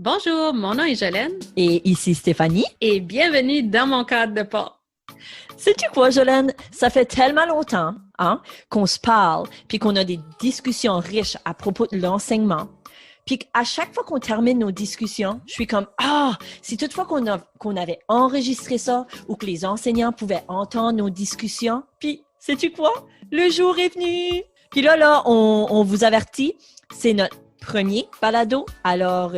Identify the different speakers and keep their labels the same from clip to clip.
Speaker 1: Bonjour, mon nom est Jolene
Speaker 2: Et ici Stéphanie.
Speaker 1: et bienvenue dans mon cadre de pas.
Speaker 2: Sais-tu quoi, Jolene? Ça fait tellement longtemps qu'on se parle, puis qu'on a des discussions riches à propos de l'enseignement. Puis à chaque fois qu'on termine nos discussions, je suis comme si toutefois qu'on avait enregistré ça ou que les enseignants pouvaient entendre nos discussions. Puis sais-tu quoi? Le jour est venu. Puis là, on vous avertit, c'est notre premier balado. Alors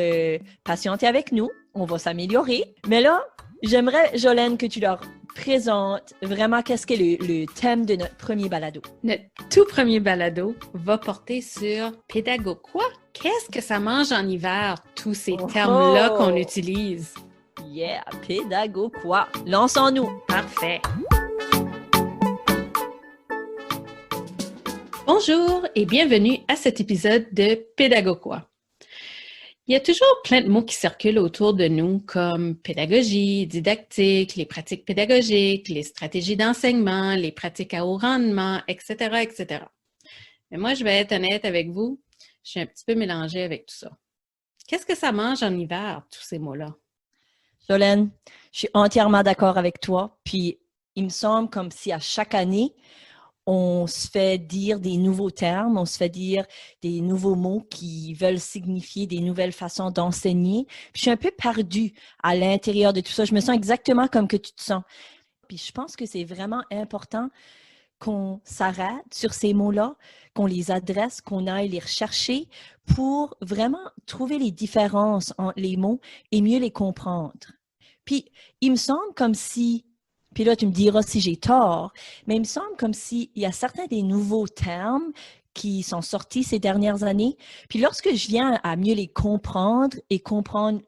Speaker 2: patientez avec nous, on va s'améliorer. Mais là, j'aimerais, Jolene, que tu leur présentes vraiment qu'est-ce qu'est le thème de notre premier balado.
Speaker 1: Notre tout premier balado va porter sur pédago. Quoi? Qu'est-ce que ça mange en hiver? Tous ces termes-là qu'on utilise.
Speaker 2: Yeah, pédago quoi? Lançons-nous.
Speaker 1: Parfait. Bonjour et bienvenue à cet épisode de Pédago quoi? Il y a toujours plein de mots qui circulent autour de nous comme pédagogie, didactique, les pratiques pédagogiques, les stratégies d'enseignement, les pratiques à haut rendement, etc., etc. Mais moi, je vais être honnête avec vous, je suis un petit peu mélangée avec tout ça. Qu'est-ce que ça mange en hiver, tous ces mots-là?
Speaker 2: Jolene, je suis entièrement d'accord avec toi. Puis, il me semble comme si à chaque année, on se fait dire des nouveaux termes, on se fait dire des nouveaux mots qui veulent signifier des nouvelles façons d'enseigner. Puis, je suis un peu perdue à l'intérieur de tout ça. Je me sens exactement comme que tu te sens. Puis, je pense que c'est vraiment important qu'on s'arrête sur ces mots-là, qu'on les adresse, qu'on aille les rechercher pour vraiment trouver les différences entre les mots et mieux les comprendre. Puis, il me semble comme si, puis là, tu me diras si j'ai tort, mais il me semble comme s'il y a certains des nouveaux termes qui sont sortis ces dernières années. Puis lorsque je viens à mieux les comprendre et comprendre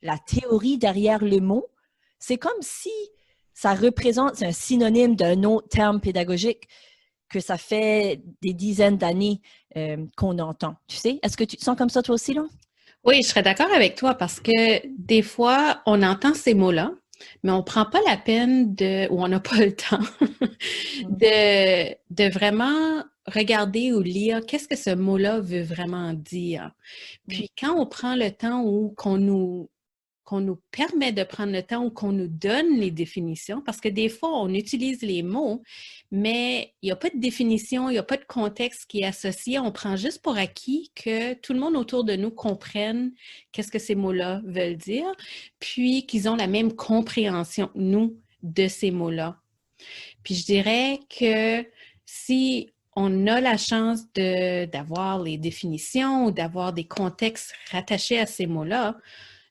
Speaker 2: la théorie derrière le mot, c'est comme si ça représente, c'est un synonyme d'un autre terme pédagogique que ça fait des dizaines d'années qu'on entend. Tu sais, est-ce que tu te sens comme ça toi aussi, là?
Speaker 1: Oui, je serais d'accord avec toi parce que des fois, on entend ces mots-là, mais on ne prend pas la peine ou on n'a pas le temps de vraiment regarder ou lire qu'est-ce que ce mot-là veut vraiment dire. Puis quand on prend le temps ou qu'on nous permet de prendre le temps ou qu'on nous donne les définitions, parce que des fois, on utilise les mots, mais il n'y a pas de définition, il n'y a pas de contexte qui est associé. On prend juste pour acquis que tout le monde autour de nous comprenne qu'est-ce que ces mots-là veulent dire, puis qu'ils ont la même compréhension, nous, de ces mots-là. Puis je dirais que si on a la chance d'avoir les définitions ou d'avoir des contextes rattachés à ces mots-là,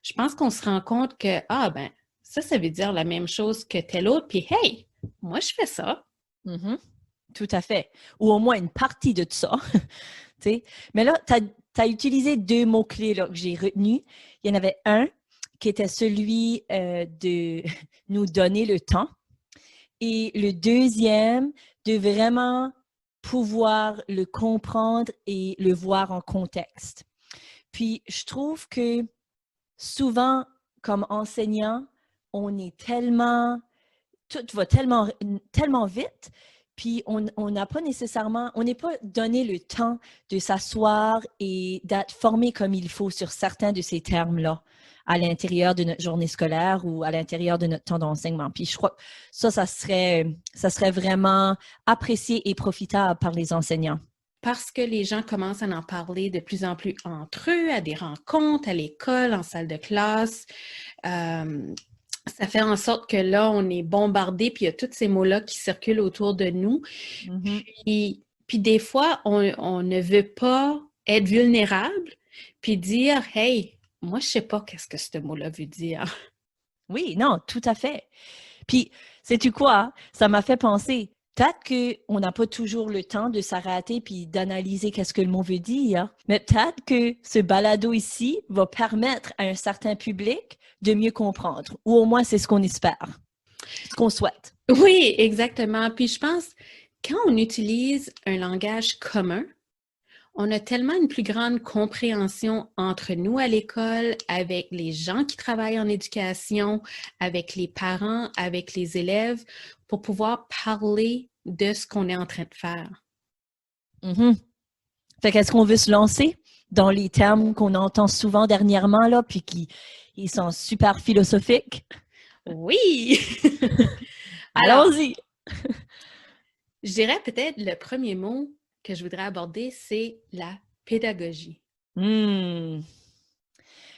Speaker 1: je pense qu'on se rend compte que, ça veut dire la même chose que tel autre, puis hey, moi, je fais ça.
Speaker 2: Mm-hmm. Tout à fait. Ou au moins une partie de ça. Mais là, tu as utilisé deux mots-clés là, que j'ai retenus. Il y en avait un qui était celui de nous donner le temps. Et le deuxième, de vraiment pouvoir le comprendre et le voir en contexte. Puis, je trouve que souvent, comme enseignant, on est tellement, tout va tellement, tellement vite, puis on n'a pas nécessairement, on n'est pas donné le temps de s'asseoir et d'être formé comme il faut sur certains de ces termes-là à l'intérieur de notre journée scolaire ou à l'intérieur de notre temps d'enseignement. Puis je crois que ça serait vraiment apprécié et profitable par les enseignants.
Speaker 1: Parce que les gens commencent à en parler de plus en plus entre eux, à des rencontres, à l'école, en salle de classe. Ça fait en sorte que là, on est bombardé, puis il y a tous ces mots-là qui circulent autour de nous.
Speaker 2: Mm-hmm.
Speaker 1: Puis des fois, on ne veut pas être vulnérable, puis dire, hey, moi, je sais pas qu'est-ce que ce mot-là veut dire.
Speaker 2: Oui, non, tout à fait. Puis, sais-tu quoi? Ça m'a fait penser, peut-être qu'on n'a pas toujours le temps de s'arrêter puis d'analyser qu'est-ce que le mot veut dire, mais peut-être que ce balado ici va permettre à un certain public de mieux comprendre, ou au moins c'est ce qu'on espère, ce qu'on souhaite.
Speaker 1: Oui, exactement. Puis je pense, quand on utilise un langage commun, on a tellement une plus grande compréhension entre nous à l'école, avec les gens qui travaillent en éducation, avec les parents, avec les élèves, pour pouvoir parler de ce qu'on est en train de faire.
Speaker 2: Mhm. Fait qu'est-ce qu'on veut se lancer? dans les termes qu'on entend souvent dernièrement, là, puis ils sont super philosophiques?
Speaker 1: Oui! Alors,
Speaker 2: Allons-y!
Speaker 1: je dirais peut-être le premier mot que je voudrais aborder, c'est la pédagogie.
Speaker 2: Hmm.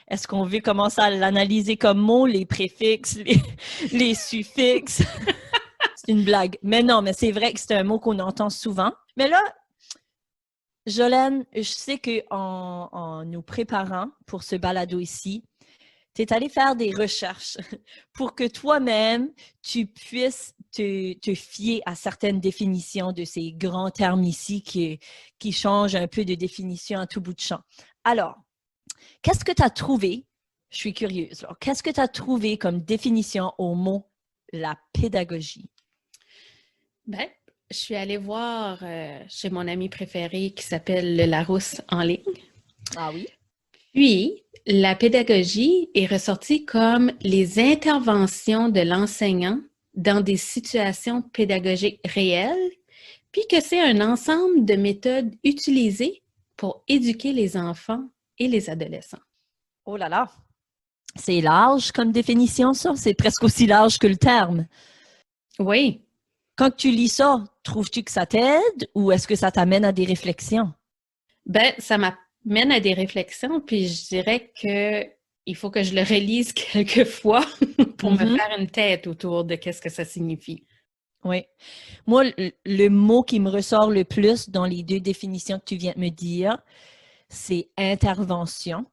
Speaker 2: Est-ce qu'on veut commencer à l'analyser comme mot, les préfixes, les suffixes? C'est une blague. Mais non, mais c'est vrai que c'est un mot qu'on entend souvent. Mais là, Jolene, je sais qu'en nous préparant pour ce balado ici, tu es allé faire des recherches pour que toi-même, tu puisses te fier à certaines définitions de ces grands termes ici qui changent un peu de définition à tout bout de champ. Alors, qu'est-ce que tu as trouvé? Je suis curieuse. Alors, qu'est-ce que tu as trouvé comme définition au mot la pédagogie?
Speaker 1: Ben, je suis allée voir chez mon ami préféré qui s'appelle le Larousse en ligne.
Speaker 2: Ah oui?
Speaker 1: Puis, la pédagogie est ressortie comme les interventions de l'enseignant dans des situations pédagogiques réelles, puis que c'est un ensemble de méthodes utilisées pour éduquer les enfants et les adolescents.
Speaker 2: Oh là là! C'est large comme définition, ça? C'est presque aussi large que le terme.
Speaker 1: Oui,
Speaker 2: Quand tu lis ça, trouves-tu que ça t'aide ou est-ce que ça t'amène à des réflexions?
Speaker 1: ben ça m'amène à des réflexions, puis je dirais que il faut que je le relise quelques fois pour me faire une tête autour de qu'est-ce que ça signifie.
Speaker 2: Oui. Moi, le mot qui me ressort le plus dans les deux définitions que tu viens de me dire, c'est intervention.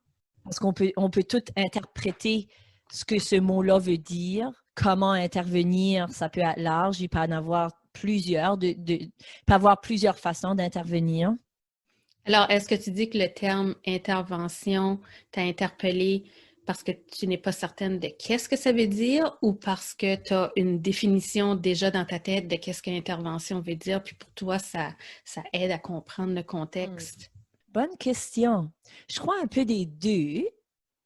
Speaker 2: Parce qu'on peut tout interpréter ce que ce mot-là veut dire. Comment intervenir, ça peut être large. Il peut en avoir plusieurs, il peut avoir plusieurs façons d'intervenir.
Speaker 1: Alors, est-ce que tu dis que le terme intervention t'a interpellé parce que tu n'es pas certaine de qu'est-ce que ça veut dire ou parce que tu as une définition déjà dans ta tête de qu'est-ce qu'intervention veut dire, puis pour toi, ça aide à comprendre le contexte?
Speaker 2: Bonne question. Je crois un peu des deux,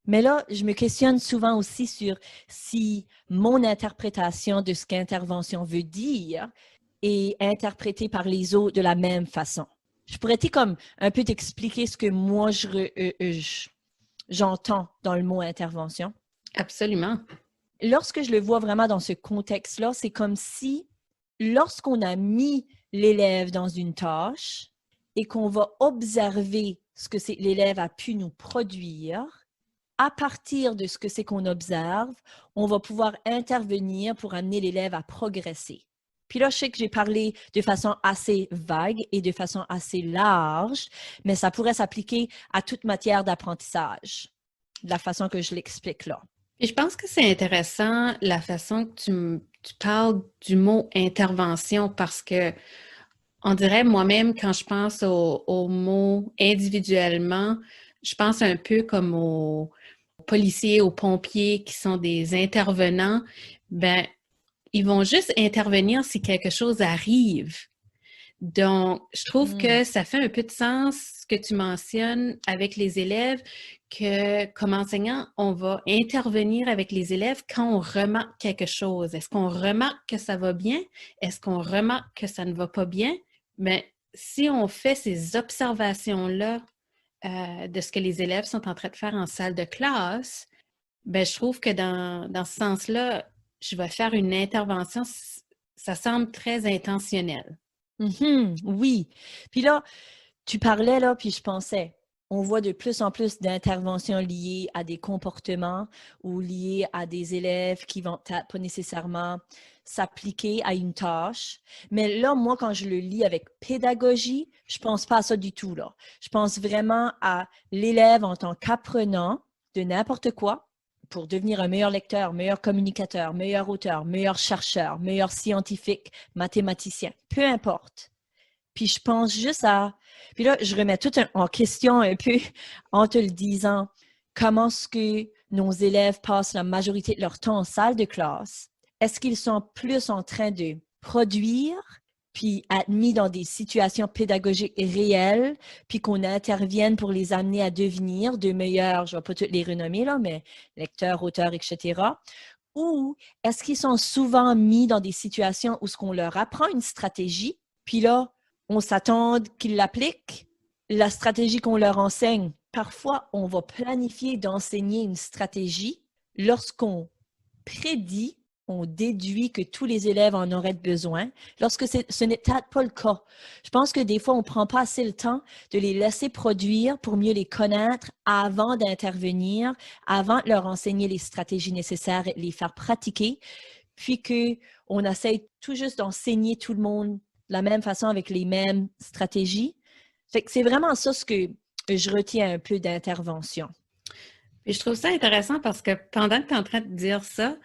Speaker 2: mais là, je me questionne souvent aussi sur si mon interprétation de ce qu'intervention veut dire est interprétée par les autres de la même façon. Je pourrais comme un peu t'expliquer ce que moi j'entends dans le mot intervention.
Speaker 1: Absolument.
Speaker 2: Lorsque je le vois vraiment dans ce contexte-là, c'est comme si lorsqu'on a mis l'élève dans une tâche et qu'on va observer ce que l'élève a pu nous produire, à partir de ce que c'est qu'on observe, on va pouvoir intervenir pour amener l'élève à progresser. Puis là, je sais que j'ai parlé de façon assez vague et de façon assez large, mais ça pourrait s'appliquer à toute matière d'apprentissage, de la façon que je l'explique là.
Speaker 1: Et je pense que c'est intéressant la façon que tu parles du mot intervention parce que on dirait moi-même quand je pense au mot individuellement, je pense un peu comme aux policiers, aux pompiers qui sont des intervenants. Ben, ils vont juste intervenir si quelque chose arrive. Donc, je trouve que ça fait un peu de sens ce que tu mentionnes avec les élèves, que comme enseignant, on va intervenir avec les élèves quand on remarque quelque chose. Est-ce qu'on remarque que ça va bien? Est-ce qu'on remarque que ça ne va pas bien? Mais si on fait ces observations-là de ce que les élèves sont en train de faire en salle de classe, ben, je trouve que dans ce sens-là, je vais faire une intervention, ça semble très intentionnel.
Speaker 2: Oui. Puis là, tu parlais là, puis je pensais, on voit de plus en plus d'interventions liées à des comportements ou liées à des élèves qui vont pas nécessairement s'appliquer à une tâche. Mais là, moi, quand je le lis avec pédagogie, je pense pas à ça du tout, là. Je pense vraiment à l'élève en tant qu'apprenant de n'importe quoi pour devenir un meilleur lecteur, meilleur communicateur, meilleur auteur, meilleur chercheur, meilleur scientifique, mathématicien, peu importe. Puis je pense juste à... Puis là, je remets tout en question un peu en te le disant. Comment est-ce que nos élèves passent la majorité de leur temps en salle de classe? Est-ce qu'ils sont plus en train de produire, puis être mis dans des situations pédagogiques réelles, puis qu'on intervienne pour les amener à devenir de meilleurs, je ne vais pas toutes les renommer là, mais lecteurs, auteurs, etc. Ou est-ce qu'ils sont souvent mis dans des situations où ce qu'on leur apprend une stratégie, puis là, on s'attend qu'ils l'appliquent, la stratégie qu'on leur enseigne, parfois, on va planifier d'enseigner une stratégie lorsqu'on prédit, on déduit que tous les élèves en auraient besoin, lorsque ce n'est peut-être pas le cas. Je pense que des fois, on ne prend pas assez le temps de les laisser produire pour mieux les connaître avant d'intervenir, avant de leur enseigner les stratégies nécessaires et de les faire pratiquer, puis qu'on essaye tout juste d'enseigner tout le monde de la même façon avec les mêmes stratégies. Fait que c'est vraiment ça ce que je retiens un peu d'intervention.
Speaker 1: Et je trouve ça intéressant parce que pendant que tu es en train de dire ça,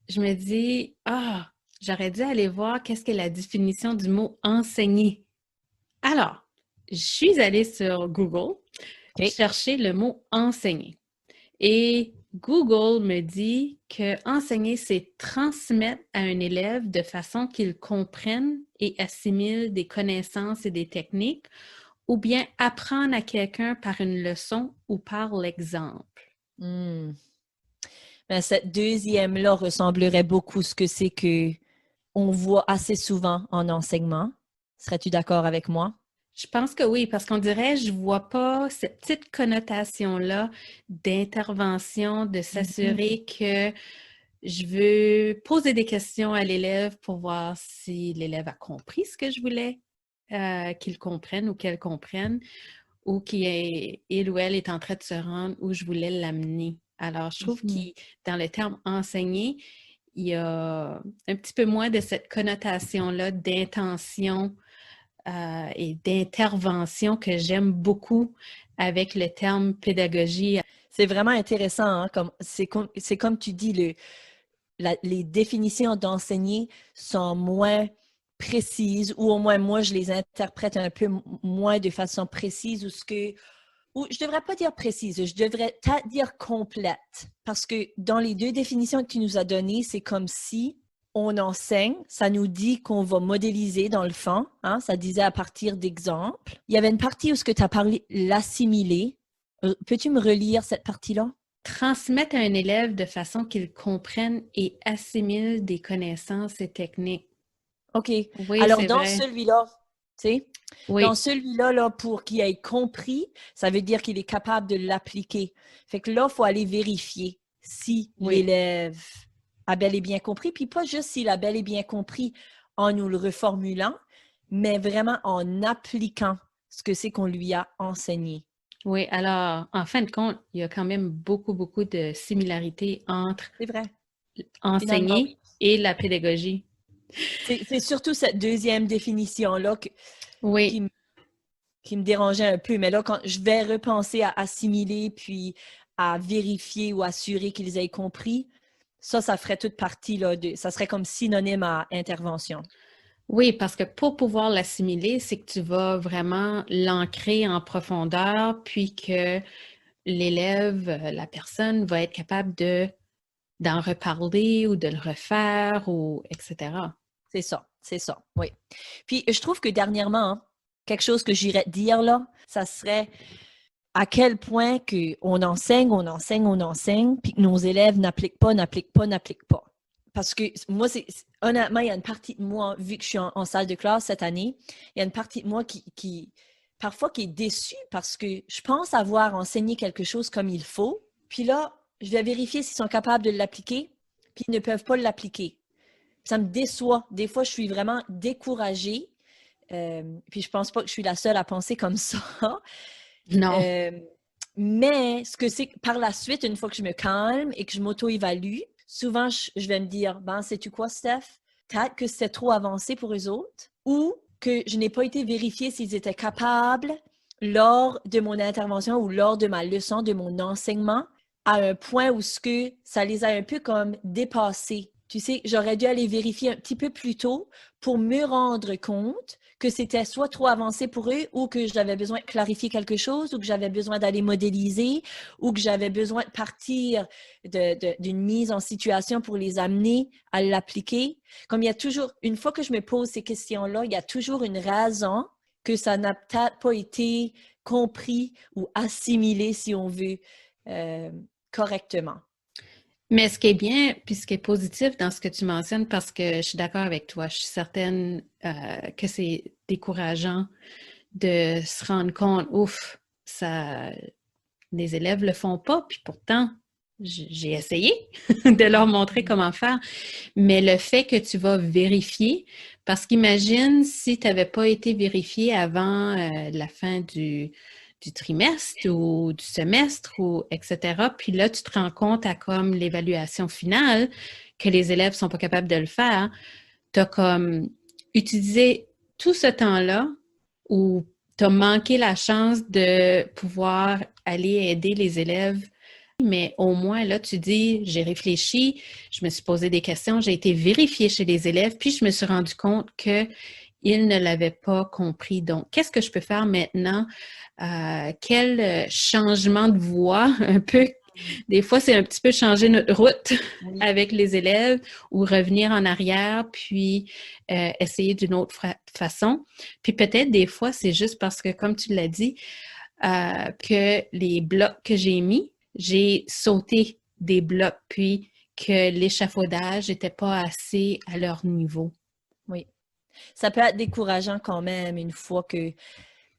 Speaker 1: je me dis, j'aurais dû aller voir qu'est-ce qu'est la définition du mot enseigner. Alors, je suis allée sur Google chercher le mot enseigner. Et Google me dit que enseigner, c'est transmettre à un élève de façon qu'il comprenne et assimile des connaissances et des techniques, ou bien apprendre à quelqu'un par une leçon ou par l'exemple.
Speaker 2: Ben, cette deuxième-là ressemblerait beaucoup à ce que c'est qu'on voit assez souvent en enseignement. Serais-tu d'accord avec moi?
Speaker 1: Je pense que oui, parce qu'on dirait, je vois pas cette petite connotation-là d'intervention, de s'assurer que je veux poser des questions à l'élève pour voir si l'élève a compris ce que je voulais qu'il comprenne ou qu'elle comprenne, ou qu'il ou elle est en train de se rendre où je voulais l'amener. Alors, je trouve que dans le terme enseigner, il y a un petit peu moins de cette connotation-là d'intention et d'intervention que j'aime beaucoup avec le terme pédagogie.
Speaker 2: C'est vraiment intéressant, hein? C'est comme tu dis, les définitions d'enseigner sont moins précises, ou au moins moi, je les interprète un peu moins de façon précise, ou je ne devrais pas dire précise, je devrais peut-être dire complète. Parce que dans les deux définitions que tu nous as données, c'est comme si on enseigne, ça nous dit qu'on va modéliser dans le fond, hein, ça disait à partir d'exemples. Il y avait une partie où tu as parlé l'assimiler. Peux-tu me relire cette partie-là?
Speaker 1: Transmettre à un élève de façon qu'il comprenne et assimile des connaissances et techniques.
Speaker 2: OK.
Speaker 1: Oui,
Speaker 2: Alors,
Speaker 1: c'est
Speaker 2: dans
Speaker 1: vrai.
Speaker 2: celui-là, tu sais,
Speaker 1: Oui.
Speaker 2: dans celui-là, là, pour qu'il ait compris, ça veut dire qu'il est capable de l'appliquer. Fait que là, il faut aller vérifier si l'élève a bel et bien compris, puis pas juste s'il a bel et bien compris en nous le reformulant, mais vraiment en appliquant ce que c'est qu'on lui a enseigné.
Speaker 1: Oui, alors, en fin de compte, il y a quand même beaucoup, beaucoup de similarités entre
Speaker 2: C'est vrai. Finalement, oui.
Speaker 1: enseigner et la pédagogie.
Speaker 2: C'est surtout cette deuxième définition-là
Speaker 1: Oui,
Speaker 2: qui me dérangeait un peu. Mais là, quand je vais repenser à assimiler, puis à vérifier ou assurer qu'ils aient compris, ça ferait toute partie, là, ça serait comme synonyme à intervention.
Speaker 1: oui, parce que pour pouvoir l'assimiler, c'est que tu vas vraiment l'ancrer en profondeur, puis que l'élève, la personne va être capable d'en reparler ou de le refaire ou etc.
Speaker 2: C'est ça, oui. Puis je trouve que dernièrement, hein, quelque chose que j'irais dire là, ça serait à quel point qu'on enseigne, on enseigne, on enseigne, puis que nos élèves n'appliquent pas, n'appliquent pas, n'appliquent pas. Parce que moi, honnêtement, il y a une partie de moi, vu que je suis en salle de classe cette année, il y a une partie de moi parfois qui est déçue parce que je pense avoir enseigné quelque chose comme il faut. Puis là, je vais vérifier s'ils sont capables de l'appliquer, puis ils ne peuvent pas l'appliquer. Ça me déçoit. Des fois, je suis vraiment découragée. Puis je pense pas que je suis la seule à penser comme ça.
Speaker 1: Non.
Speaker 2: Mais ce que c'est par la suite, une fois que je me calme et que je m'auto-évalue, souvent je vais me dire, ben, sais-tu quoi, Steph? Peut-être que c'était trop avancé pour eux autres ou que je n'ai pas été vérifier s'ils étaient capables lors de mon intervention ou lors de ma leçon, de mon enseignement, à un point où ça les a un peu comme dépassés. Tu sais, j'aurais dû aller vérifier un petit peu plus tôt pour me rendre compte que c'était soit trop avancé pour eux ou que j'avais besoin de clarifier quelque chose ou que j'avais besoin d'aller modéliser ou que j'avais besoin de partir d'une mise en situation pour les amener à l'appliquer. Comme il y a toujours, une fois que je me pose ces questions-là, il y a toujours une raison que ça n'a peut-être pas été compris ou assimilé, si on veut, correctement.
Speaker 1: Mais ce qui est bien, puis ce qui est positif dans ce que tu mentionnes, parce que je suis d'accord avec toi, je suis certaine que c'est décourageant de se rendre compte, ouf, ça, les élèves le font pas, puis pourtant, j'ai essayé de leur montrer comment faire. Mais le fait que tu vas vérifier, parce qu'imagine si tu n'avais pas été vérifié avant la fin du trimestre ou du semestre, ou etc. Puis là, tu te rends compte à comme l'évaluation finale que les élèves ne sont pas capables de le faire. Tu as comme utilisé tout ce temps-là où tu as manqué la chance de pouvoir aller aider les élèves. Mais au moins, là, tu dis, j'ai réfléchi, je me suis posé des questions, j'ai été vérifiée chez les élèves, puis je me suis rendu compte qu'ils ne l'avaient pas compris. Donc, qu'est-ce que je peux faire maintenant? Quel changement de voie, un peu, des fois, c'est un petit peu changer notre route avec les élèves ou revenir en arrière, puis essayer d'une autre façon. Puis peut-être des fois, c'est juste parce que, comme tu l'as dit, que les blocs que j'ai mis, j'ai sauté des blocs, puis que l'échafaudage n'était pas assez à leur niveau.
Speaker 2: Oui. Ça peut être décourageant quand même une fois que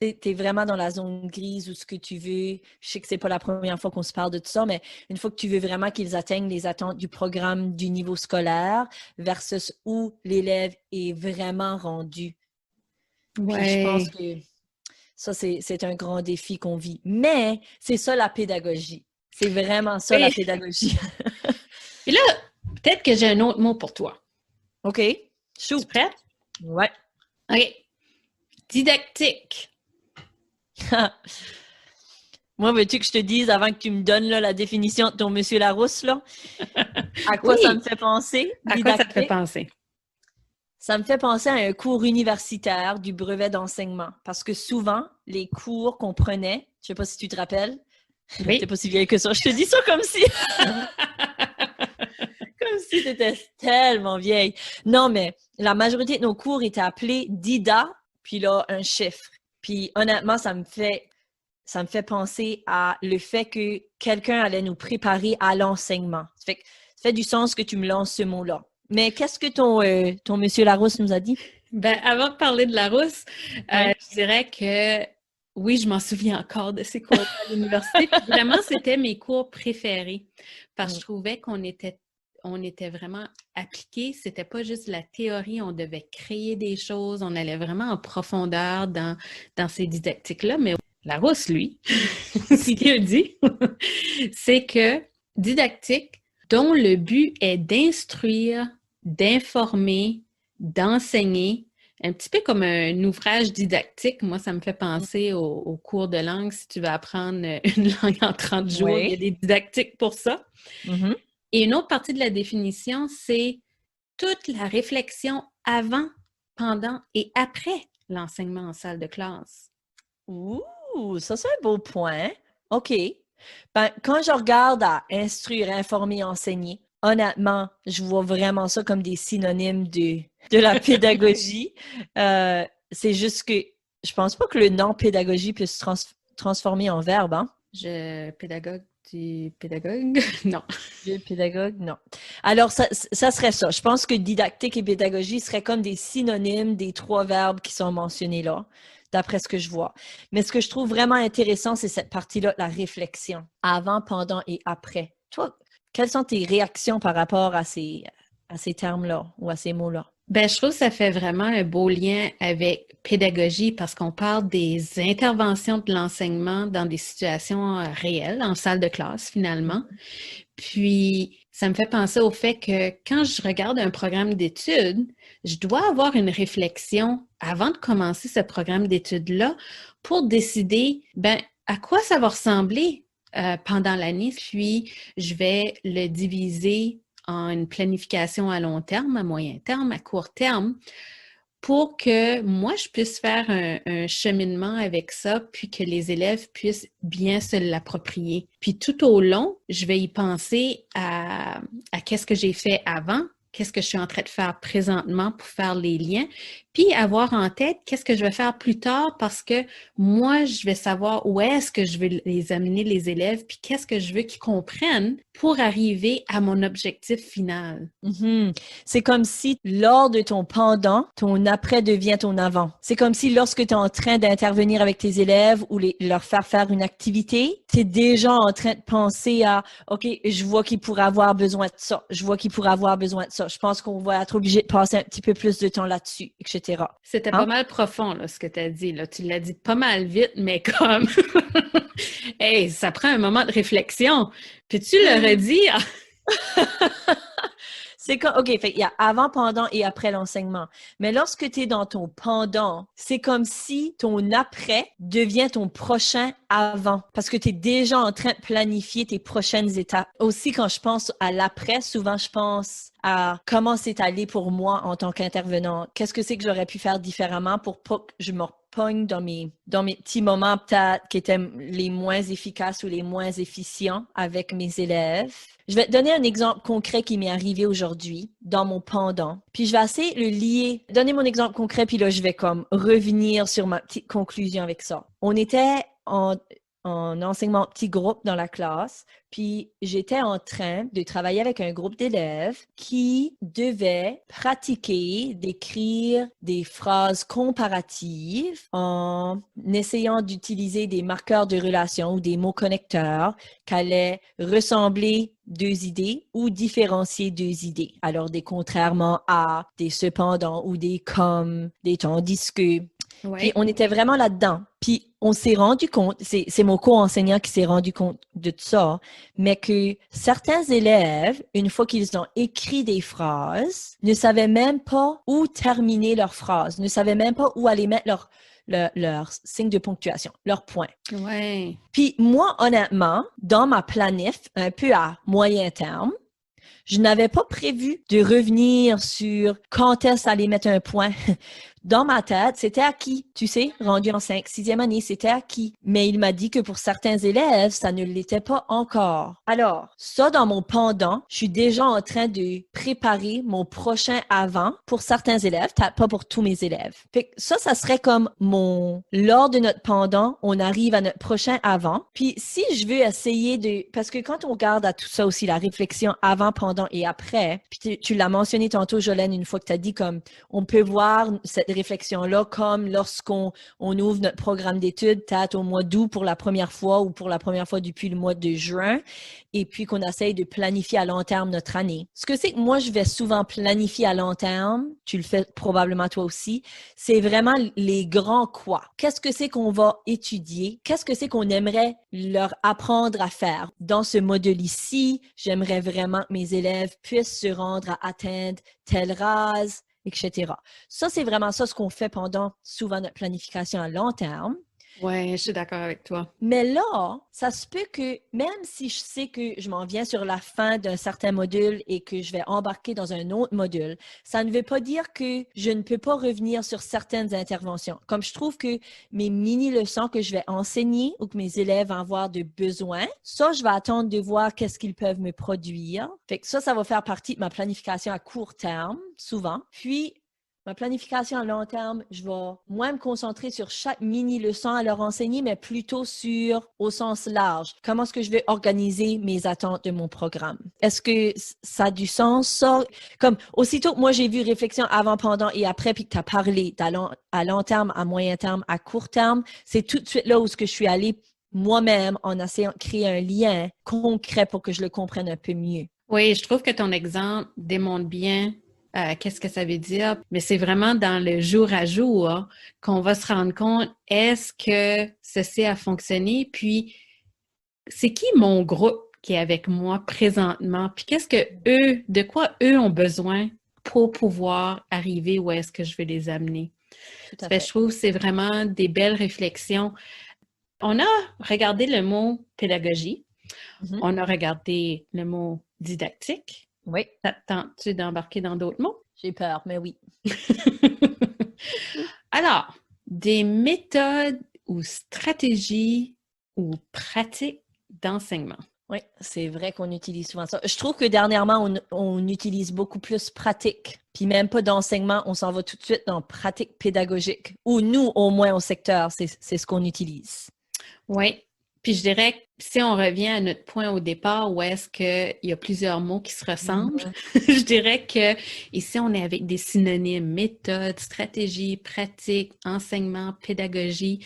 Speaker 2: tu es vraiment dans la zone grise ou ce que tu veux. Je sais que c'est pas la première fois qu'on se parle de tout ça, mais une fois que tu veux vraiment qu'ils atteignent les attentes du programme du niveau scolaire versus où l'élève est vraiment rendu.
Speaker 1: Ouais.
Speaker 2: Puis je pense que ça, c'est un grand défi qu'on vit. Mais c'est ça la pédagogie. C'est vraiment ça la pédagogie.
Speaker 1: Et là, peut-être que j'ai un autre mot pour toi.
Speaker 2: OK.
Speaker 1: Tu es prête?
Speaker 2: Ouais.
Speaker 1: OK. Didactique.
Speaker 2: Moi, veux-tu que je te dise avant que tu me donnes là, la définition de ton Monsieur Larousse, là? À quoi ça me fait penser?
Speaker 1: À quoi ça te fait penser?
Speaker 2: Ça me fait penser à un cours universitaire du brevet d'enseignement. Parce que souvent, les cours qu'on prenait, je ne sais pas si tu te rappelles,
Speaker 1: oui.
Speaker 2: T'es pas si vieille que ça. Je te dis ça comme si... comme si tu étais tellement vieille. Non, mais la majorité de nos cours étaient appelés DIDA, puis là, un chiffre. Puis honnêtement, ça me fait penser à le fait que quelqu'un allait nous préparer à l'enseignement. Ça fait du sens que tu me lances ce mot-là. Mais qu'est-ce que ton Monsieur Larousse nous a dit?
Speaker 1: Ben, avant de parler de Larousse, je dirais que oui, je m'en souviens encore de ces cours à l'université. Vraiment, c'était mes cours préférés parce que je trouvais qu'on était vraiment appliqués. C'était pas juste la théorie, on devait créer des choses, on allait vraiment en profondeur dans ces didactiques-là. Mais Larousse, lui, ce qu'il dit, c'est que didactique dont le but est d'instruire, d'informer, d'enseigner, un petit peu comme un ouvrage didactique. Moi, ça me fait penser au cours de langue. Si tu veux apprendre une langue en 30 jours, il y a des didactiques pour ça.
Speaker 2: Mm-hmm.
Speaker 1: Et une autre partie de la définition, c'est toute la réflexion avant, pendant et après l'enseignement en salle de classe.
Speaker 2: Ouh, ça c'est un beau point. OK. Ben, quand je regarde à instruire, informer, enseigner, honnêtement, je vois vraiment ça comme des synonymes de la pédagogie. C'est juste que je pense pas que le nom pédagogie puisse se transformer en verbe, hein?
Speaker 1: Pédagogue, du pédagogue? Non.
Speaker 2: Du pédagogue? Non. Alors, ça serait ça. Je pense que didactique et pédagogie seraient comme des synonymes des trois verbes qui sont mentionnés là, d'après ce que je vois. Mais ce que je trouve vraiment intéressant, c'est cette partie-là, la réflexion, avant, pendant et après. Toi, quelles sont tes réactions par rapport à ces termes-là ou à ces mots-là?
Speaker 1: Ben, je trouve que ça fait vraiment un beau lien avec pédagogie parce qu'on parle des interventions de l'enseignement dans des situations réelles, en salle de classe finalement. Puis, ça me fait penser au fait que quand je regarde un programme d'études, je dois avoir une réflexion avant de commencer ce programme d'études-là pour décider, ben, à quoi ça va ressembler pendant l'année. Puis, je vais le diviser en une planification à long terme, à moyen terme, à court terme, pour que moi, je puisse faire un cheminement avec ça, puis que les élèves puissent bien se l'approprier. Puis tout au long, je vais y penser à qu'est-ce que j'ai fait avant, qu'est-ce que je suis en train de faire présentement pour faire les liens, Puis avoir en tête qu'est-ce que je vais faire plus tard parce que moi, je vais savoir où est-ce que je vais les amener, les élèves, puis qu'est-ce que je veux qu'ils comprennent pour arriver à mon objectif final.
Speaker 2: Mhm. C'est comme si lors de ton pendant, ton après devient ton avant. C'est comme si lorsque tu es en train d'intervenir avec tes élèves ou leur faire une activité, tu es déjà en train de penser à OK, je vois qu'ils pourraient avoir besoin de ça, je vois qu'ils pourraient avoir besoin de ça. Je pense qu'on va être obligé de passer un petit peu plus de temps là-dessus, etc.
Speaker 1: C'était
Speaker 2: Hein?
Speaker 1: pas mal profond, là, ce que tu as dit. Là. Tu l'as dit pas mal vite, mais comme... Hey, ça prend un moment de réflexion. Peux-tu le redire?
Speaker 2: C'est comme, OK, fait, il y a avant, pendant et après l'enseignement. Mais lorsque tu es dans ton pendant, c'est comme si ton après devient ton prochain avant. Parce que tu es déjà en train de planifier tes prochaines étapes. Aussi, quand je pense à l'après, souvent je pense à comment c'est allé pour moi en tant qu'intervenant. Qu'est-ce que c'est que j'aurais pu faire différemment pour pas que je me repogne dans mes petits moments peut-être qui étaient les moins efficaces ou les moins efficients avec mes élèves. Je vais te donner un exemple concret qui m'est arrivé aujourd'hui dans mon pendant. Puis je vais essayer de le lier. Donner mon exemple concret, puis là, je vais comme revenir sur ma petite conclusion avec ça. On était en enseignement petit groupe dans la classe, puis j'étais en train de travailler avec un groupe d'élèves qui devaient pratiquer d'écrire des phrases comparatives en essayant d'utiliser des marqueurs de relation ou des mots connecteurs qui allaient ressembler deux idées ou différencier deux idées. Alors, des contrairement à, des cependant ou des comme, des tandis que. Puis,
Speaker 1: Oui.
Speaker 2: on était vraiment là-dedans. Puis, on s'est rendu compte, c'est mon co-enseignant qui s'est rendu compte de tout ça, mais que certains élèves, une fois qu'ils ont écrit des phrases, ne savaient même pas où terminer leurs phrases, ne savaient même pas où aller mettre leur signe de ponctuation, leur point.
Speaker 1: Ouais.
Speaker 2: Puis moi, honnêtement, dans ma planif, un peu à moyen terme, je n'avais pas prévu de revenir sur quand est-ce aller mettre un point. Dans ma tête, c'était acquis. Tu sais, rendu en 5, 6e année, c'était acquis. Mais il m'a dit que pour certains élèves, ça ne l'était pas encore. Alors, ça, dans mon pendant, je suis déjà en train de préparer mon prochain avant pour certains élèves, pas pour tous mes élèves. Fait que ça serait comme lors de notre pendant, on arrive à notre prochain avant. Puis si je veux essayer parce que quand on regarde à tout ça aussi, la réflexion avant, pendant et après, puis tu l'as mentionné tantôt, Jolene, une fois que tu as dit comme, on peut voir cette réflexion-là comme lorsqu'on ouvre notre programme d'études, peut-être au mois d'août pour la première fois ou pour la première fois depuis le mois de juin, et puis qu'on essaye de planifier à long terme notre année. Ce que c'est que moi, je vais souvent planifier à long terme, tu le fais probablement toi aussi, c'est vraiment les grands quoi. Qu'est-ce que c'est qu'on va étudier? Qu'est-ce que c'est qu'on aimerait leur apprendre à faire? Dans ce module ici, j'aimerais vraiment que mes élèves puissent se rendre à atteindre telle rase, etc. Ça, c'est vraiment ça ce qu'on fait pendant souvent notre planification à long terme.
Speaker 1: Ouais, je suis d'accord avec toi.
Speaker 2: Mais là, ça se peut que même si je sais que je m'en viens sur la fin d'un certain module et que je vais embarquer dans un autre module, ça ne veut pas dire que je ne peux pas revenir sur certaines interventions. Comme je trouve que mes mini-leçons que je vais enseigner ou que mes élèves vont avoir de besoin, ça, je vais attendre de voir qu'est-ce qu'ils peuvent me produire. Fait que ça va faire partie de ma planification à court terme, souvent. Puis, ma planification à long terme, je vais moins me concentrer sur chaque mini-leçon à leur enseigner, mais plutôt au sens large. Comment est-ce que je vais organiser mes attentes de mon programme? Est-ce que ça a du sens, ça? Comme, aussitôt que moi, j'ai vu réflexion avant, pendant et après, puis que tu as parlé à long terme, à moyen terme, à court terme, c'est tout de suite là où je suis allée moi-même en essayant de créer un lien concret pour que je le comprenne un peu mieux.
Speaker 1: Oui, je trouve que ton exemple démontre bien qu'est-ce que ça veut dire, mais c'est vraiment dans le jour à jour qu'on va se rendre compte, est-ce que ceci a fonctionné, puis c'est qui mon groupe qui est avec moi présentement, puis de quoi eux ont besoin pour pouvoir arriver où est-ce que je vais les amener.
Speaker 2: Tout à
Speaker 1: Je
Speaker 2: fait.
Speaker 1: trouve que c'est vraiment des belles réflexions. On a regardé le mot pédagogie,
Speaker 2: Mhm.
Speaker 1: on a regardé le mot didactique.
Speaker 2: Oui,
Speaker 1: T'attends-tu d'embarquer dans d'autres mots?
Speaker 2: j'ai peur, mais oui.
Speaker 1: Alors, des méthodes ou stratégies ou pratiques d'enseignement.
Speaker 2: Oui, c'est vrai qu'on utilise souvent ça. Je trouve que dernièrement, on utilise beaucoup plus pratique. Puis même pas d'enseignement, on s'en va tout de suite dans pratique pédagogique. Ou nous, au moins au secteur, c'est ce qu'on utilise.
Speaker 1: Oui. Puis je dirais que si on revient à notre point au départ, où est-ce qu'il y a plusieurs mots qui se ressemblent, je dirais que ici, on est avec des synonymes, méthode, stratégie, pratique, enseignement, pédagogie.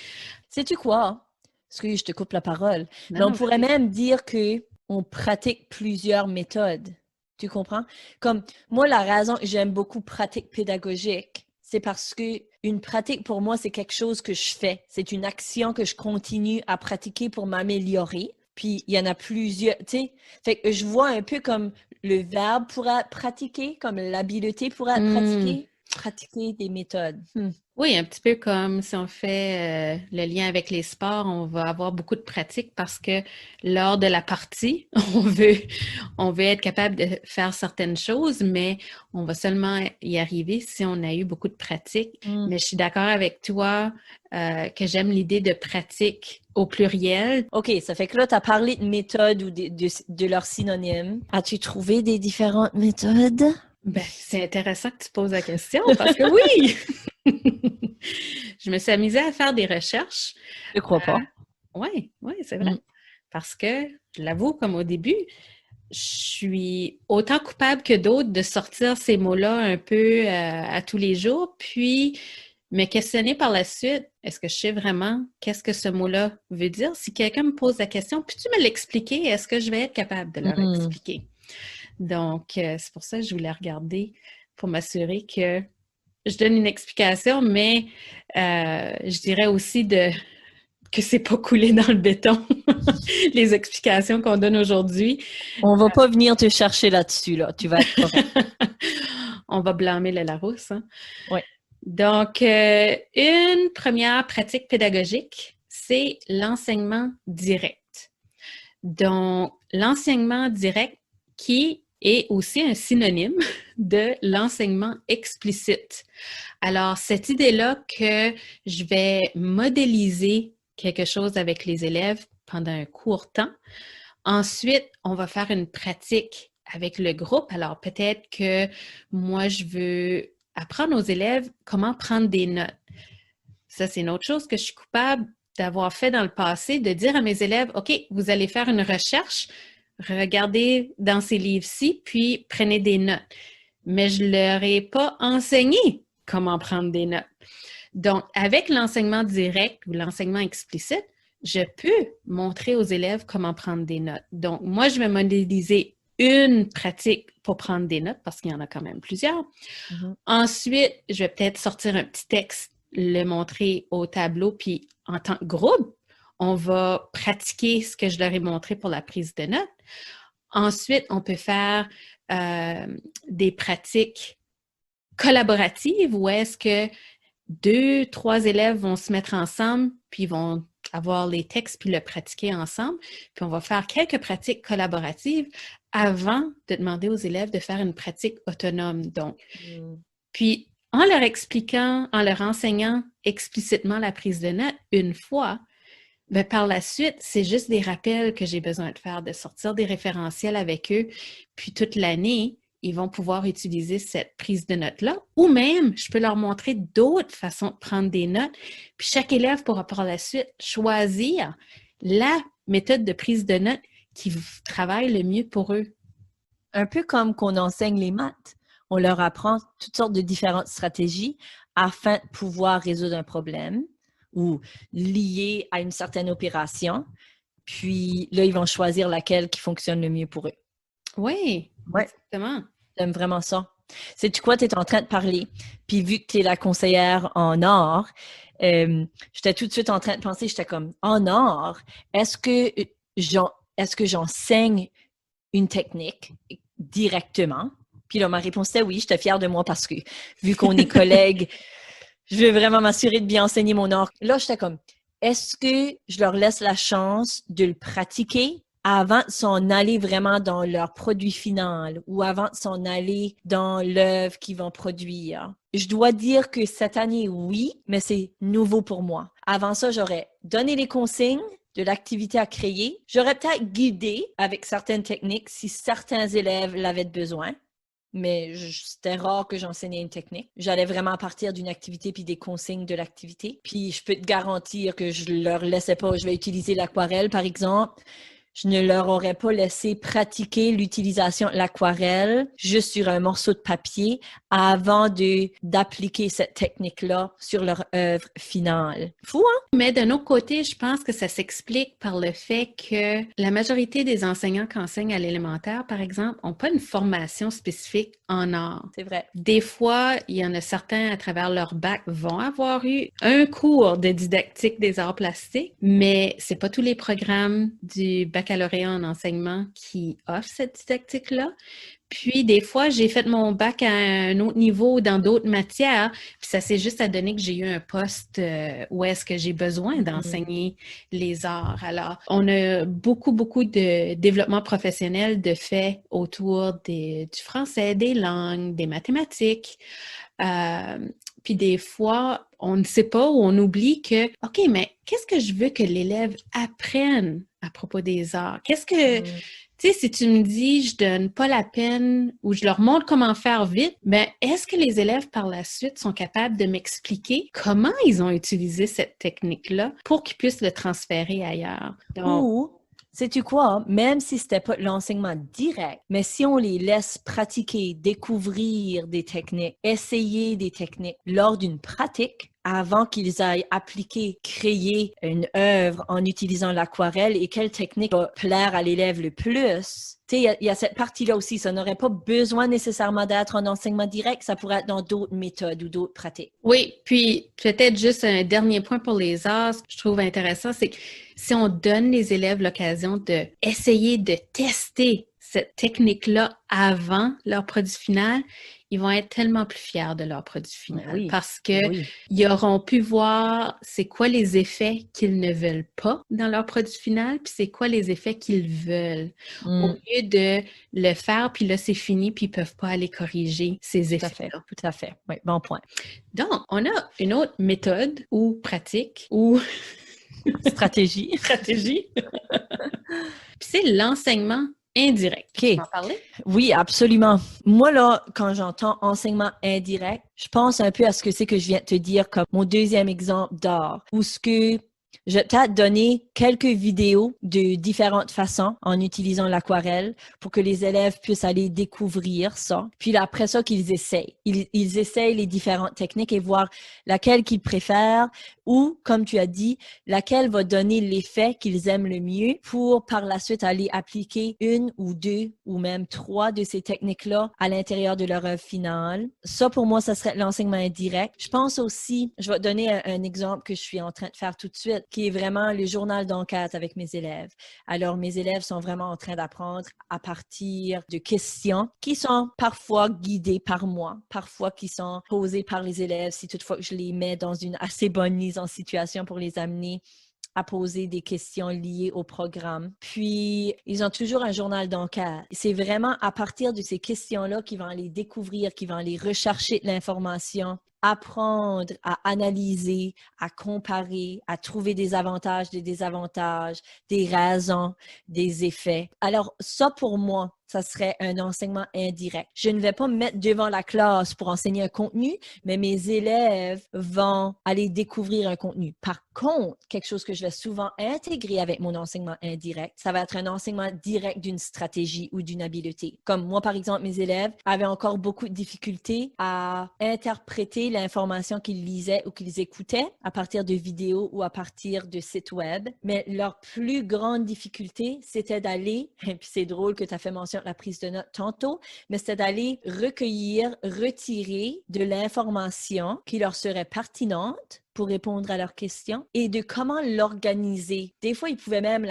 Speaker 2: Sais-tu quoi? Excuse, je te coupe la parole.
Speaker 1: Non,
Speaker 2: Mais on
Speaker 1: non,
Speaker 2: pourrait
Speaker 1: vas-y.
Speaker 2: même dire que on pratique plusieurs méthodes. Tu comprends? Comme moi, la raison que j'aime beaucoup pratique pédagogique, c'est parce que une pratique pour moi, c'est quelque chose que je fais. C'est une action que je continue à pratiquer pour m'améliorer. Puis il y en a plusieurs, tu sais. Fait que je vois un peu comme le verbe pour être pratiqué, comme l'habileté pour être
Speaker 1: Hmm.
Speaker 2: pratiqué, pratiquer des méthodes.
Speaker 1: Oui, un petit peu comme si on fait le lien avec les sports, on va avoir beaucoup de pratique parce que lors de la partie, on veut être capable de faire certaines choses, mais on va seulement y arriver si on a eu beaucoup de pratique.
Speaker 2: Hmm.
Speaker 1: Mais je suis d'accord avec toi que j'aime l'idée de pratique au pluriel.
Speaker 2: OK, ça fait que là, tu as parlé de méthodes ou de leurs synonymes. As-tu trouvé des différentes méthodes?
Speaker 1: Ben, c'est intéressant que tu poses la question parce que oui! Je me suis amusée à faire des recherches.
Speaker 2: Je crois pas.
Speaker 1: Oui, oui, c'est vrai.
Speaker 2: Mm.
Speaker 1: Parce que, je l'avoue, comme au début, je suis autant coupable que d'autres de sortir ces mots-là un peu à tous les jours, puis me questionner par la suite, est-ce que je sais vraiment qu'est-ce que ce mot-là veut dire? Si quelqu'un me pose la question, peux-tu me l'expliquer? Est-ce que je vais être capable de leur
Speaker 2: Mm.
Speaker 1: expliquer? Donc, c'est pour ça que je voulais regarder pour m'assurer que je donne une explication, mais je dirais aussi que c'est pas coulé dans le béton, les explications qu'on donne aujourd'hui.
Speaker 2: On va pas venir te chercher là-dessus, là. Tu vas être correct.
Speaker 1: On va blâmer le Larousse. Hein?
Speaker 2: Oui.
Speaker 1: Donc, une première pratique pédagogique, c'est l'enseignement direct. Donc, l'enseignement direct qui est aussi un synonyme de l'enseignement explicite. Alors, cette idée-là que je vais modéliser quelque chose avec les élèves pendant un court temps. Ensuite, on va faire une pratique avec le groupe. Alors, peut-être que moi, je veux apprendre aux élèves comment prendre des notes. Ça, c'est une autre chose que je suis coupable d'avoir fait dans le passé, de dire à mes élèves, OK, vous allez faire une recherche, regardez dans ces livres-ci, puis prenez des notes. Mais je ne leur ai pas enseigné comment prendre des notes. Donc, avec l'enseignement direct ou l'enseignement explicite, je peux montrer aux élèves comment prendre des notes. Donc, moi, je vais modéliser une pratique pour prendre des notes parce qu'il y en a quand même plusieurs.
Speaker 2: Mhm.
Speaker 1: Ensuite, je vais peut-être sortir un petit texte, le montrer au tableau, puis en tant que groupe, on va pratiquer ce que je leur ai montré pour la prise de notes. Ensuite, on peut faire des pratiques collaboratives où est-ce que deux, trois élèves vont se mettre ensemble, puis vont avoir les textes, puis le pratiquer ensemble. Puis on va faire quelques pratiques collaboratives avant de demander aux élèves de faire une pratique autonome. Donc,
Speaker 2: Mm.
Speaker 1: puis en leur expliquant, en leur enseignant explicitement la prise de notes une fois, bien, par la suite, c'est juste des rappels que j'ai besoin de faire, de sortir des référentiels avec eux. Puis toute l'année, ils vont pouvoir utiliser cette prise de notes-là. Ou même, je peux leur montrer d'autres façons de prendre des notes. Puis chaque élève pourra par la suite choisir la méthode de prise de notes qui travaille le mieux pour eux.
Speaker 2: Un peu comme qu'on enseigne les maths. On leur apprend toutes sortes de différentes stratégies afin de pouvoir résoudre un problème ou lié à une certaine opération. Puis là, ils vont choisir laquelle qui fonctionne le mieux pour eux.
Speaker 1: Oui,
Speaker 2: Ouais,
Speaker 1: exactement.
Speaker 2: j'aime vraiment ça. Sais-tu quoi, tu es en train de parler, puis vu que tu es la conseillère en art, j'étais tout de suite en train de penser, j'étais comme, en art, est-ce que j'enseigne une technique directement? Puis là, ma réponse était oui, j'étais fière de moi parce que vu qu'on est collègues, je veux vraiment m'assurer de bien enseigner mon art. Là, j'étais comme, est-ce que je leur laisse la chance de le pratiquer avant de s'en aller vraiment dans leur produit final ou avant de s'en aller dans l'œuvre qu'ils vont produire? Je dois dire que cette année, oui, mais c'est nouveau pour moi. Avant ça, j'aurais donné les consignes, de l'activité à créer. J'aurais peut-être guidé avec certaines techniques si certains élèves l'avaient besoin. Mais c'était rare que j'enseignais une technique. J'allais vraiment partir d'une activité puis des consignes de l'activité. Puis je peux te garantir que je leur laissais pas, je vais utiliser l'aquarelle par exemple. Je ne leur aurais pas laissé pratiquer l'utilisation de l'aquarelle juste sur un morceau de papier avant d'appliquer cette technique-là sur leur œuvre finale. Fou, hein?
Speaker 1: Mais d'un autre côté, je pense que ça s'explique par le fait que la majorité des enseignants qui enseignent à l'élémentaire, par exemple, n'ont pas une formation spécifique en art.
Speaker 2: C'est vrai.
Speaker 1: Des fois, il y en a certains à travers leur bac vont avoir eu un cours de didactique des arts plastiques, mais c'est pas tous les programmes du baccalauréat en enseignement qui offrent cette didactique-là. Puis, des fois, j'ai fait mon bac à un autre niveau dans d'autres matières, puis ça s'est juste à donner que j'ai eu un poste où est-ce que j'ai besoin d'enseigner les arts. Alors, on a beaucoup de développement professionnel de fait autour du français, des langues, des mathématiques. Puis des fois, on ne sait pas ou on oublie que, OK, mais qu'est-ce que je veux que l'élève apprenne à propos des arts? Qu'est-ce que... Tu sais, si tu me dis, je donne pas la peine ou je leur montre comment faire vite, ben, est-ce que les élèves par la suite sont capables de m'expliquer comment ils ont utilisé cette technique-là pour qu'ils puissent le transférer ailleurs? Donc,
Speaker 2: Ou, sais-tu quoi, même si c'était pas l'enseignement direct, mais si on les laisse pratiquer, découvrir des techniques, essayer des techniques lors d'une pratique, avant qu'ils aillent appliquer, créer une œuvre en utilisant l'aquarelle et quelle technique va plaire à l'élève le plus. Tu sais, il y a cette partie-là aussi. Ça n'aurait pas besoin nécessairement d'être en enseignement direct. Ça pourrait être dans d'autres méthodes ou d'autres pratiques.
Speaker 1: oui, puis peut-être juste un dernier point pour les arts, ce que je trouve intéressant, c'est que si on donne les élèves l'occasion d'essayer de tester cette technique-là avant leur produit final, ils vont être tellement plus fiers de leur produit final parce que ils auront pu voir c'est quoi les effets qu'ils ne veulent pas dans leur produit final, puis c'est quoi les effets qu'ils veulent. Au lieu de le faire, puis là, c'est fini, puis ils peuvent pas aller corriger ces effets-là.
Speaker 2: Tout à fait. Oui, bon point.
Speaker 1: Donc, on a une autre méthode ou pratique ou
Speaker 2: stratégie.
Speaker 1: Puis c'est l'enseignement indirect.
Speaker 2: OK.
Speaker 1: Tu peux en parler?
Speaker 2: Oui, absolument. Moi, là, quand j'entends enseignement indirect, je pense un peu à ce que c'est que je viens de te dire comme mon deuxième exemple d'art, où ce que je vais peut-être donner quelques vidéos de différentes façons en utilisant l'aquarelle pour que les élèves puissent aller découvrir ça. Puis après ça, qu'ils essayent. Ils essayent les différentes techniques et voir laquelle qu'ils préfèrent ou, comme tu as dit, laquelle va donner l'effet qu'ils aiment le mieux pour par la suite aller appliquer une ou deux ou même trois de ces techniques-là à l'intérieur de leur œuvre finale. Ça, pour moi, ça serait l'enseignement indirect. Je pense aussi, je vais te donner un exemple que je suis en train de faire tout de suite, qui est vraiment le journal d'enquête avec mes élèves. Alors, mes élèves sont vraiment en train d'apprendre à partir de questions qui sont parfois guidées par moi, parfois qui sont posées par les élèves, si toutefois je les mets dans une assez bonne mise en situation pour les amener à poser des questions liées au programme. Puis, ils ont toujours un journal d'enquête. C'est vraiment à partir de ces questions-là qu'ils vont aller découvrir, qu'ils vont aller rechercher de l'information, apprendre à analyser, à comparer, à trouver des avantages, des désavantages, des raisons, des effets. Alors, ça pour moi, ça serait un enseignement indirect. Je ne vais pas me mettre devant la classe pour enseigner un contenu, mais mes élèves vont aller découvrir un contenu. Par contre, quelque chose que je vais souvent intégrer avec mon enseignement indirect, ça va être un enseignement direct d'une stratégie ou d'une habileté. Comme moi, par exemple, mes élèves avaient encore beaucoup de difficultés à interpréter l'information qu'ils lisaient ou qu'ils écoutaient à partir de vidéos ou à partir de sites web. Mais leur plus grande difficulté, c'était d'aller, et puis c'est drôle que tu as fait mention de la prise de notes tantôt, mais c'était d'aller recueillir, retirer de l'information qui leur serait pertinente pour répondre à leurs questions et de comment l'organiser. Des fois, ils pouvaient même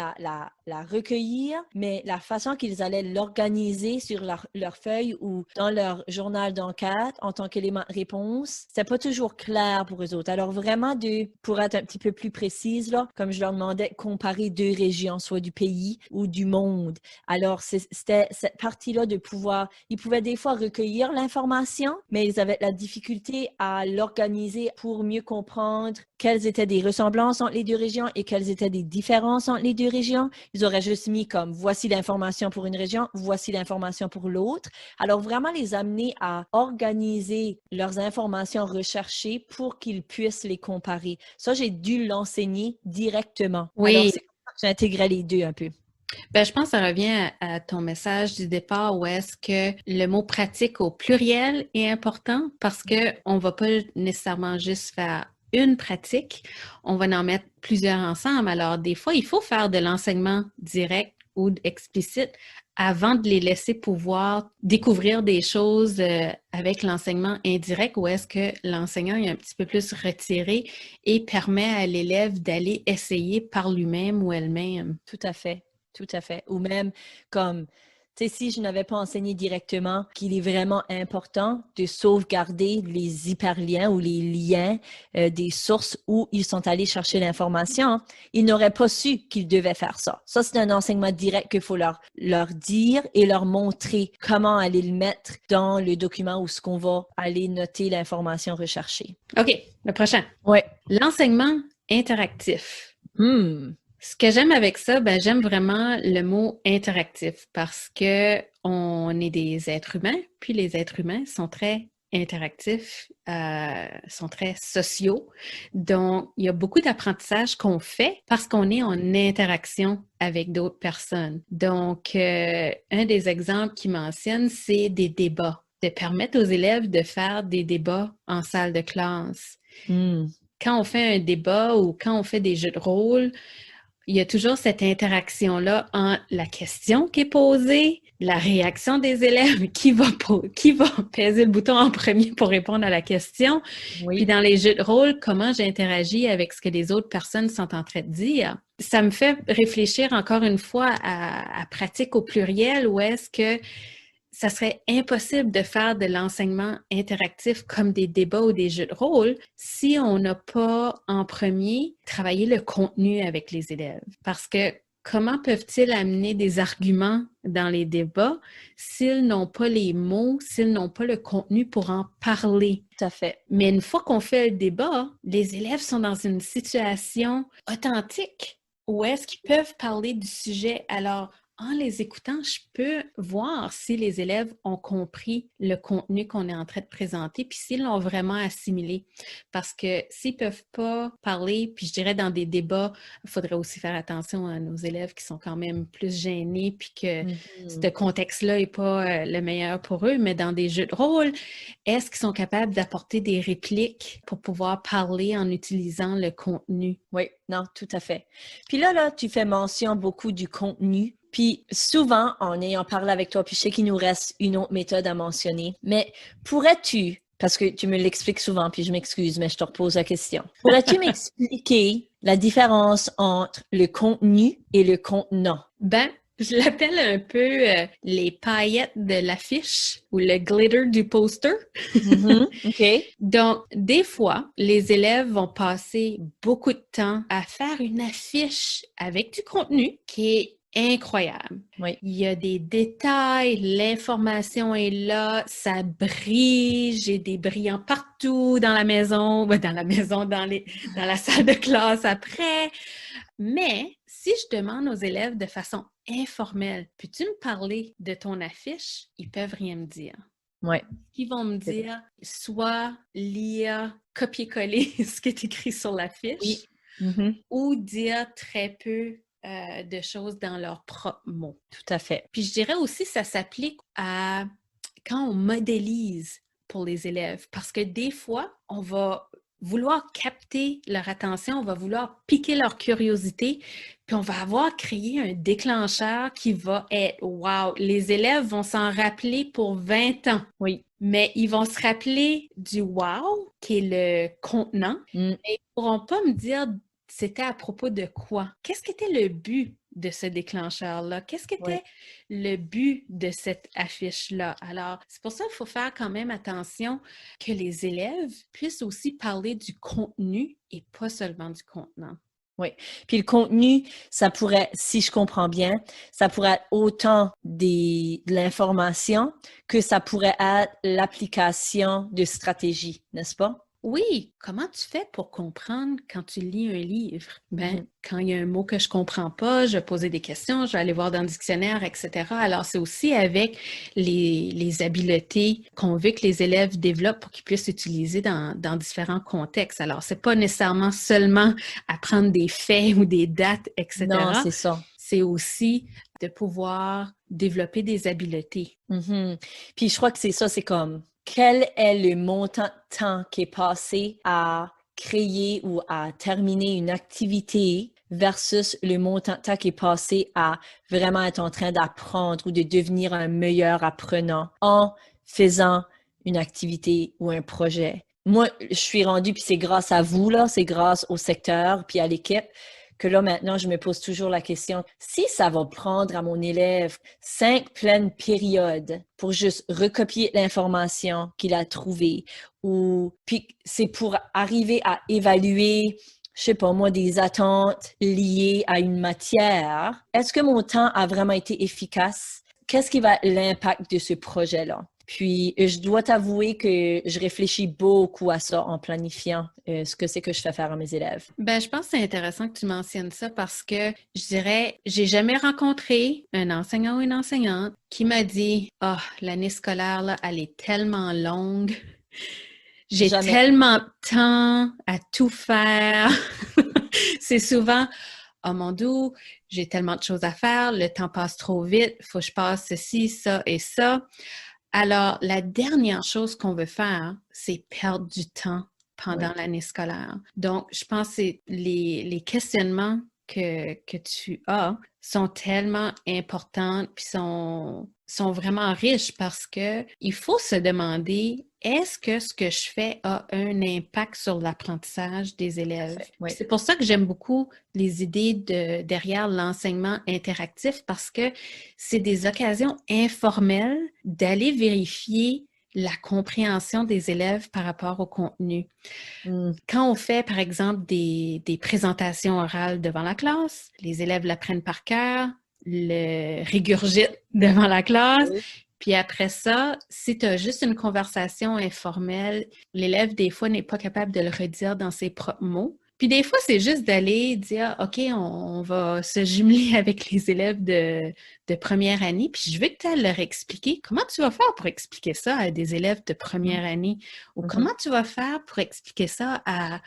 Speaker 2: la recueillir, mais la façon qu'ils allaient l'organiser sur leur feuille ou dans leur journal d'enquête en tant qu'élément de réponse, c'était pas toujours clair pour eux autres. Alors vraiment, pour être un petit peu plus précise, là, comme je leur demandais, comparer deux régions, soit du pays ou du monde. Alors, c'était cette partie-là de pouvoir, ils pouvaient des fois recueillir l'information, mais ils avaient la difficulté à l'organiser pour mieux comprendre quelles étaient des ressemblances entre les deux régions et quelles étaient des différences entre les deux régions. Ils auraient juste mis comme voici l'information pour une région, voici l'information pour l'autre. Alors vraiment les amener à organiser leurs informations recherchées pour qu'ils puissent les comparer. Ça, j'ai dû l'enseigner directement. Alors
Speaker 1: Oui.
Speaker 2: c'est comme ça que j'intégrais les deux un peu.
Speaker 1: Ben, je pense que ça revient à ton message du départ où est-ce que le mot pratique au pluriel est important parce qu'on ne va pas nécessairement juste faire une pratique, on va en mettre plusieurs ensemble. Alors, des fois, il faut faire de l'enseignement direct ou explicite avant de les laisser pouvoir découvrir des choses avec l'enseignement indirect ou est-ce que l'enseignant est un petit peu plus retiré et permet à l'élève d'aller essayer par lui-même ou elle-même.
Speaker 2: Tout à fait. Tout à fait. Ou même comme, tu sais, si je n'avais pas enseigné directement qu'il est vraiment important de sauvegarder les hyperliens ou les liens des sources où ils sont allés chercher l'information, ils n'auraient pas su qu'ils devaient faire ça. Ça, c'est un enseignement direct qu'il faut leur dire et leur montrer comment aller le mettre dans le document où ce qu'on va aller noter l'information recherchée.
Speaker 1: OK, le prochain.
Speaker 2: Oui.
Speaker 1: L'enseignement interactif. Ce que j'aime avec ça, ben, j'aime vraiment le mot interactif parce que on est des êtres humains, puis les êtres humains sont très interactifs, sont très sociaux. Donc, il y a beaucoup d'apprentissage qu'on fait parce qu'on est en interaction avec d'autres personnes. Donc, un des exemples qui mentionne, c'est des débats, de permettre aux élèves de faire des débats en salle de classe. Quand on fait un débat ou quand on fait des jeux de rôle, il y a toujours cette interaction-là entre la question qui est posée, la réaction des élèves, qui va peser le bouton en premier pour répondre à la question.
Speaker 2: Oui.
Speaker 1: Puis dans les jeux de rôle, comment j'interagis avec ce que les autres personnes sont en train de dire. Ça me fait réfléchir encore une fois à pratique au pluriel où est-ce que ça serait impossible de faire de l'enseignement interactif comme des débats ou des jeux de rôle si on n'a pas en premier travaillé le contenu avec les élèves. Parce que comment peuvent-ils amener des arguments dans les débats s'ils n'ont pas les mots, s'ils n'ont pas le contenu pour en parler?
Speaker 2: Tout à fait.
Speaker 1: Mais une fois qu'on fait le débat, les élèves sont dans une situation authentique où est-ce qu'ils peuvent parler du sujet. Alors, en les écoutant, je peux voir si les élèves ont compris le contenu qu'on est en train de présenter, puis s'ils l'ont vraiment assimilé. Parce que s'ils ne peuvent pas parler, puis je dirais dans des débats, il faudrait aussi faire attention à nos élèves qui sont quand même plus gênés, puis que ce contexte-là n'est pas le meilleur pour eux, mais dans des jeux de rôle, est-ce qu'ils sont capables d'apporter des répliques pour pouvoir parler en utilisant le contenu?
Speaker 2: Oui, non, tout à fait. Puis là, tu fais mention beaucoup du contenu. Puis souvent, en ayant parlé avec toi, puis je sais qu'il nous reste une autre méthode à mentionner, mais pourrais-tu, parce que tu me l'expliques souvent, puis je m'excuse, mais je te repose la question, pourrais-tu m'expliquer la différence entre le contenu et le contenant?
Speaker 1: Ben, je l'appelle un peu les paillettes de l'affiche ou le glitter du poster.
Speaker 2: OK.
Speaker 1: Donc, des fois, les élèves vont passer beaucoup de temps à faire une affiche avec du contenu qui est incroyable.
Speaker 2: Oui.
Speaker 1: Il y a des détails, l'information est là, ça brille, j'ai des brillants partout dans la maison, dans la salle de classe après. Mais si je demande aux élèves de façon informelle, peux-tu me parler de ton affiche? Ils peuvent rien me dire.
Speaker 2: Ouais.
Speaker 1: Ils vont me dire soit lire, copier-coller ce qui est écrit sur l'affiche ou dire très peu de choses dans leurs propres mots.
Speaker 2: Tout à fait.
Speaker 1: Puis je dirais aussi ça s'applique à quand on modélise pour les élèves parce que des fois, on va vouloir capter leur attention, on va vouloir piquer leur curiosité, puis on va avoir créé un déclencheur qui va être « wow ». Les élèves vont s'en rappeler pour 20 ans.
Speaker 2: Oui.
Speaker 1: Mais ils vont se rappeler du « wow » qui est le contenant, mais ils ne pourront pas me dire c'était à propos de quoi. Qu'est-ce qui était le but de ce déclencheur-là? Qu'est-ce
Speaker 2: Oui.
Speaker 1: qu'était le but de cette affiche-là? Alors, c'est pour ça qu'il faut faire quand même attention que les élèves puissent aussi parler du contenu et pas seulement du contenant.
Speaker 2: Oui. Puis le contenu, ça pourrait, si je comprends bien, ça pourrait être autant de l'information que ça pourrait être l'application de stratégie, n'est-ce pas?
Speaker 1: Oui, comment tu fais pour comprendre quand tu lis un livre? Ben, quand il y a un mot que je comprends pas, je vais poser des questions, je vais aller voir dans le dictionnaire, etc. Alors, c'est aussi avec les habiletés qu'on veut que les élèves développent pour qu'ils puissent utiliser dans différents contextes. Alors, c'est pas nécessairement seulement apprendre des faits ou des dates,
Speaker 2: Non,
Speaker 1: etc.
Speaker 2: c'est ça.
Speaker 1: C'est aussi de pouvoir développer des habiletés.
Speaker 2: Puis je crois que c'est ça, c'est comme quel est le montant de temps qui est passé à créer ou à terminer une activité versus le montant de temps qui est passé à vraiment être en train d'apprendre ou de devenir un meilleur apprenant en faisant une activité ou un projet. Moi, je suis rendue, puis c'est grâce à vous, là, c'est grâce au secteur, puis à l'équipe, que là, maintenant, je me pose toujours la question, si ça va prendre à mon élève 5 pleines périodes pour juste recopier l'information qu'il a trouvée, ou puis c'est pour arriver à évaluer, je sais pas moi, des attentes liées à une matière, est-ce que mon temps a vraiment été efficace? Qu'est-ce qui va être l'impact de ce projet-là? Puis, je dois t'avouer que je réfléchis beaucoup à ça en planifiant ce que c'est que je fais faire à mes élèves.
Speaker 1: Ben, je pense que c'est intéressant que tu mentionnes ça parce que je dirais, j'ai jamais rencontré un enseignant ou une enseignante qui m'a dit, ah, l'année scolaire, là, elle est tellement longue. J'ai
Speaker 2: Jamais.
Speaker 1: tellement de temps à tout faire. C'est souvent, oh mon Dieu, j'ai tellement de choses à faire, le temps passe trop vite, faut que je passe ceci, ça et ça. Alors, la dernière chose qu'on veut faire, c'est perdre du temps pendant
Speaker 2: Oui.
Speaker 1: l'année scolaire. Donc, je pense que c'est les questionnements que tu as sont tellement importants puis sont vraiment riches parce que il faut se demander est-ce que ce que je fais a un impact sur l'apprentissage des élèves?
Speaker 2: Oui.
Speaker 1: C'est pour ça que j'aime beaucoup les idées derrière l'enseignement interactif parce que c'est des occasions informelles d'aller vérifier la compréhension des élèves par rapport au contenu. Quand on fait, par exemple, des présentations orales devant la classe, les élèves l'apprennent par cœur, le régurgitent devant la classe,
Speaker 2: Oui.
Speaker 1: puis après ça, si tu as juste une conversation informelle, l'élève, des fois, n'est pas capable de le redire dans ses propres mots. Puis des fois, c'est juste d'aller dire, OK, on va se jumeler avec les élèves de première année, puis je veux que tu ailles leur expliquer comment tu vas faire pour expliquer ça à des élèves de première année, ou comment tu vas faire pour expliquer ça à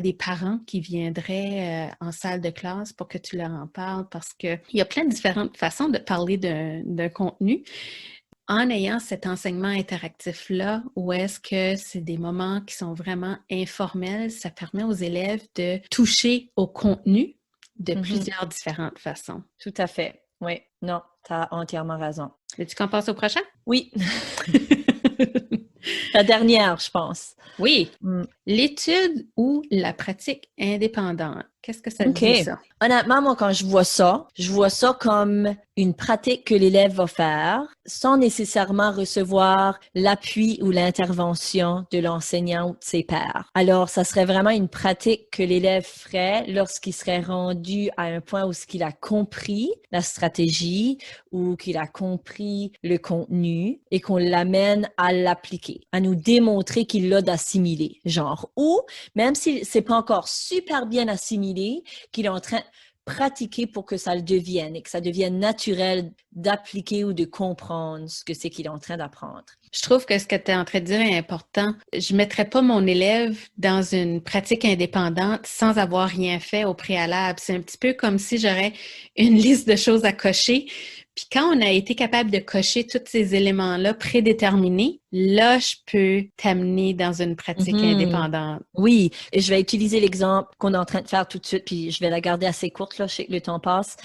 Speaker 1: des parents qui viendraient en salle de classe pour que tu leur en parles, parce qu'il y a plein de différentes façons de parler d'un contenu en ayant cet enseignement interactif-là, où est-ce que c'est des moments qui sont vraiment informels, ça permet aux élèves de toucher au contenu de plusieurs différentes façons.
Speaker 2: Tout à fait. Oui. Non, tu as entièrement raison.
Speaker 1: Veux-tu qu'on passe au prochain?
Speaker 2: Oui. La dernière, je pense.
Speaker 1: Oui. L'étude ou la pratique indépendante. Qu'est-ce que ça te
Speaker 2: OK.
Speaker 1: dit, ça?
Speaker 2: Honnêtement, moi, quand je vois ça comme une pratique que l'élève va faire sans nécessairement recevoir l'appui ou l'intervention de l'enseignant ou de ses pairs. Alors, ça serait vraiment une pratique que l'élève ferait lorsqu'il serait rendu à un point où il a compris la stratégie ou qu'il a compris le contenu et qu'on l'amène à l'appliquer, à nous démontrer qu'il l'a d'assimilé, genre. Ou, même si c'est pas encore super bien assimilé, qu'il est en train de pratiquer pour que ça le devienne et que ça devienne naturel d'appliquer ou de comprendre ce que c'est qu'il est en train d'apprendre.
Speaker 1: Je trouve que ce que tu es en train de dire est important. Je ne mettrais pas mon élève dans une pratique indépendante sans avoir rien fait au préalable. C'est un petit peu comme si j'aurais une liste de choses à cocher. Puis quand on a été capable de cocher tous ces éléments-là prédéterminés, là, je peux t'amener dans une pratique indépendante.
Speaker 2: Oui, et je vais utiliser l'exemple qu'on est en train de faire tout de suite, puis je vais la garder assez courte, là, je sais que le temps passe.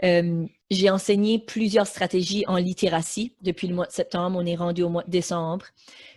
Speaker 2: J'ai enseigné plusieurs stratégies en littératie depuis le mois de septembre, on est rendu au mois de décembre.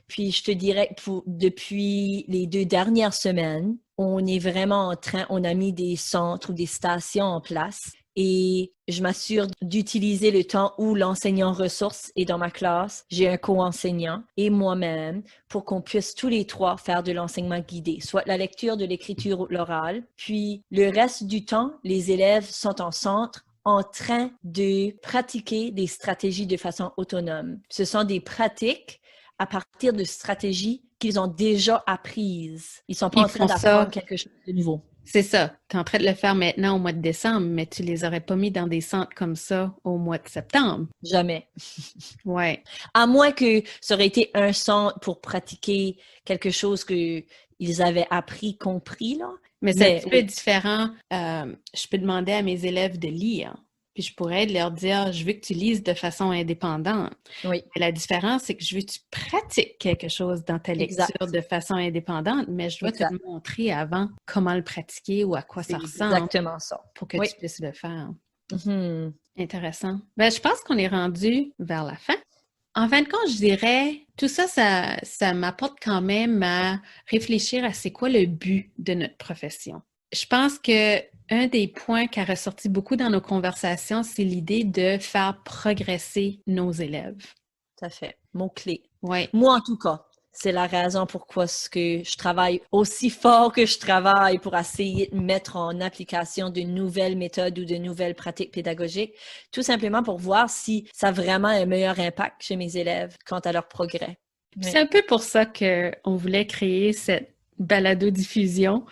Speaker 2: Puis je te dirais que depuis les 2 dernières semaines, on est vraiment on a mis des centres ou des stations en place. et je m'assure d'utiliser le temps où l'enseignant ressource est dans ma classe. J'ai un co-enseignant et moi-même pour qu'on puisse tous les trois faire de l'enseignement guidé, soit la lecture, de l'écriture ou l'oral. Puis le reste du temps, les élèves sont en centre en train de pratiquer des stratégies de façon autonome. Ce sont des pratiques à partir de stratégies qu'ils ont déjà apprises. Ils ne sont pas en train d'apprendre quelque chose de nouveau.
Speaker 1: C'est ça. Tu es en train de le faire maintenant au mois de décembre, mais tu les aurais pas mis dans des centres comme ça au mois de septembre.
Speaker 2: Jamais.
Speaker 1: Ouais.
Speaker 2: À moins que ça aurait été un centre pour pratiquer quelque chose qu'ils avaient appris, compris, là.
Speaker 1: Mais c'est un petit peu différent. Je peux demander à mes élèves de lire. Puis je pourrais leur dire, je veux que tu lises de façon indépendante.
Speaker 2: Oui.
Speaker 1: Mais la différence, c'est que je veux que tu pratiques quelque chose dans ta lecture de façon indépendante, mais je dois te le montrer avant comment le pratiquer ou à quoi ça ressemble.
Speaker 2: Exactement ça.
Speaker 1: Pour que tu puisses le faire.
Speaker 2: Mm-hmm.
Speaker 1: Intéressant. Ben, je pense qu'on est rendu vers la fin. En fin de compte, je dirais, tout ça, ça m'apporte quand même à réfléchir à c'est quoi le but de notre profession. Je pense que un des points qui a ressorti beaucoup dans nos conversations, c'est l'idée de faire progresser nos élèves.
Speaker 2: Tout à fait. Mot-clé.
Speaker 1: Ouais.
Speaker 2: Moi, en tout cas, c'est la raison pourquoi je travaille aussi fort que je travaille pour essayer de mettre en application de nouvelles méthodes ou de nouvelles pratiques pédagogiques, tout simplement pour voir si ça a vraiment un meilleur impact chez mes élèves quant à leur progrès.
Speaker 1: C'est un peu pour ça qu'on voulait créer cette balado-diffusion,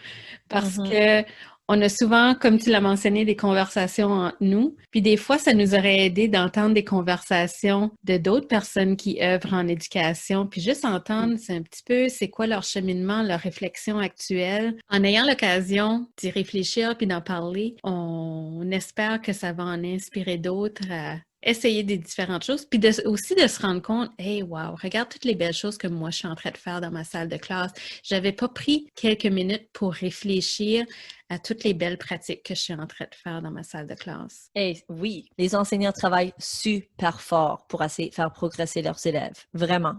Speaker 1: parce que on a souvent, comme tu l'as mentionné, des conversations entre nous. Puis des fois, ça nous aurait aidé d'entendre des conversations de d'autres personnes qui œuvrent en éducation. Puis juste entendre, c'est un petit peu, c'est quoi leur cheminement, leur réflexion actuelle. En ayant l'occasion d'y réfléchir puis d'en parler, on espère que ça va en inspirer d'autres à essayer des différentes choses, puis aussi de se rendre compte, hey, wow, regarde toutes les belles choses que moi, je suis en train de faire dans ma salle de classe. J'avais pas pris quelques minutes pour réfléchir à toutes les belles pratiques que je suis en train de faire dans ma salle de classe.
Speaker 2: Et oui, les enseignants travaillent super fort pour essayer de faire progresser leurs élèves, vraiment.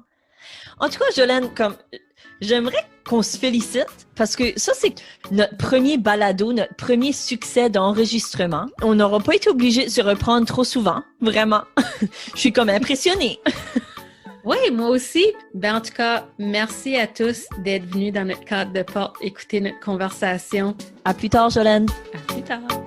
Speaker 2: En tout cas, Jolene, j'aimerais qu'on se félicite parce que ça, c'est notre premier balado, notre premier succès d'enregistrement. On n'aura pas été obligé de se reprendre trop souvent, vraiment. Je suis comme impressionnée.
Speaker 1: Oui, moi aussi. Ben, en tout cas, merci à tous d'être venus dans notre cadre de porte, écouter notre conversation.
Speaker 2: À plus tard, Jolene.
Speaker 1: À plus tard.